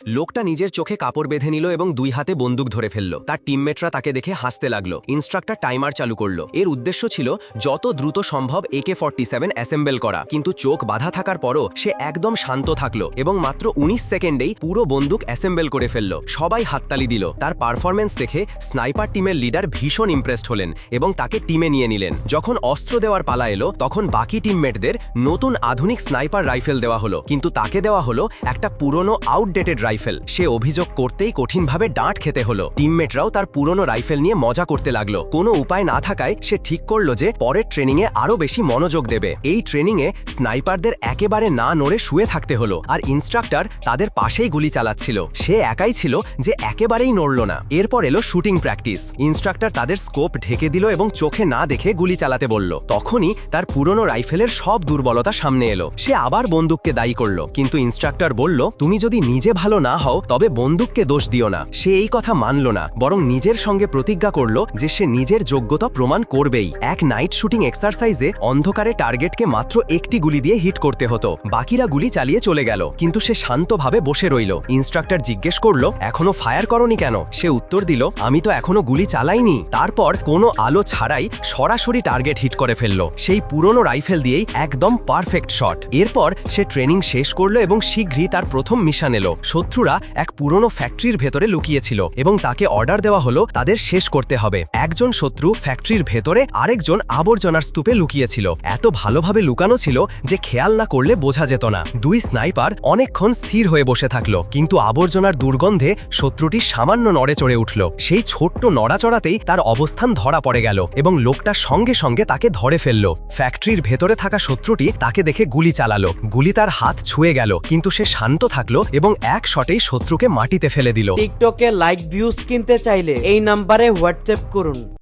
লোকটা নিজের চোখে কাপড় বেঁধে নিল এবং দুই হাতে বন্দুক ধরে ফেলল। তার টিমমেটরা তাকে দেখে হাসতে লাগলো। ইনস্ট্রাক্টর টাইমার চালু করলো। এর উদ্দেশ্য ছিল যত দ্রুত সম্ভব AK-47 অ্যাসেম্বল করা, কিন্তু চোখ বাঁধা থাকার পরও সে একদম শান্ত থাকলো এবং মাত্র 19 সেকেন্ডেই পুরো বন্দুক অ্যাসেম্বল করে ফেলল। সবাই হাততালি দিল। তার পারফরম্যান্স দেখে স্নাইপার টিমের লিডার ভীষণ ইমপ্রেসড হলেন এবং তাকে টিমে নিয়ে নিলেন। যখন অস্ত্র দেওয়ার পালা এলো তখন বাকি টিমমেটদের নতুন আধুনিক স্নাইপার রাইফেল দেওয়া হলো, কিন্তু তাকে দেওয়া হলো একটা পুরনো আউটডেটেড রাইফেল। সে অভিযোগ করতেই কঠিনভাবে ডাঁট খেতে হলো। টিমমেটরাও তার পুরনো রাইফেল নিয়ে মজা করতে লাগলো। কোনো উপায় না থাকায় সে ঠিক করলো যে পরের ট্রেনিংয়ে আরও বেশি মনোযোগ দেবে। এই ট্রেনিংয়ে স্নাইপারদের একেবারে না নড়ে শুয়ে থাকতে হলো, আর ইনস্ট্রাক্টর তাদের পাশেই গুলি চালাচ্ছিল। সে একাই ছিল যে একেবারেই নড়ল না। এরপর এলো শুটিং প্র্যাকটিস। ইনস্ট্রাক্টর তাদের স্কোপ ঢেকে দিল এবং চোখে না দেখে গুলি চালাতে বলল। তখনই তার পুরনো রাইফেলের সব দুর্বলতা সামনে এলো। সে আবার বন্দুককে দায়ী করল, কিন্তু ইনস্ট্রাক্টর বলল, তুমি যদি নিজে ভালো না হও তবে বন্দুককে দোষ দিও না। সে এই কথা মানল না, বরং নিজের সঙ্গে প্রতিজ্ঞা করল যে সে নিজের যোগ্যতা প্রমাণ করবেই। এক নাইট শুটিং এক্সারসাইজে অন্ধকারে টার্গেটকে মাত্র একটি গুলি দিয়ে হিট করতে হতো। বাকিরা গুলি চালিয়ে চলে গেল, কিন্তু সে শান্তভাবে বসে রইল। ইনস্ট্রাক্টর জিজ্ঞেস করল, এখনো ফায়ার করনি কেন? সে উত্তর দিল, আমি তো এখনো গুলি চালাইনি। তারপর কোনো আলো ছাড়াই সরাসরি টার্গেট হিট করে ফেলল, সেই পুরনো রাইফেল দিয়েই একদম পারফেক্ট শট। এরপর সে ট্রেনিং শেষ করলো এবং শীঘ্রই তার প্রথম মিশন এলো। শত্রুরা এক পুরনো ফ্যাক্টরির ভেতরে লুকিয়েছিল এবং তাকে অর্ডার দেওয়া হলো তাদের শেষ করতে হবে। একজন শত্রু ফ্যাক্টরির ভেতরে, আরেকজন আবর্জনার স্তূপে লুকিয়েছিল। এত ভালোভাবে লুকানো ছিল যে খেয়াল না করলে বোঝা যেত না। দুই স্নাইপার অনেকক্ষণ স্থির হয়ে বসে থাকলো, কিন্তু আবর্জনার দুর্গন্ধে শত্রুটি সামান্য নড়ে চড়ে উঠল। সেই ছোট্ট নড়াচড়াতেই তার অবস্থান ধরা পড়ে গেল এবং লোকটা সঙ্গে সঙ্গে তাকে ধরে ফেলল। ফ্যাক্টরির ভেতরে থাকা শত্রুটি তাকে দেখে গুলি চালালো। গুলি তার হাত ছুঁয়ে গেল, কিন্তু সে শান্ত থাকলো এবং এক শটেই শত্রুকে মাটিতে ফেলে দিল। টিকটকে লাইক ভিউজ কিনতে চাইলে এই নাম্বারে হোয়াটসঅ্যাপ করুন।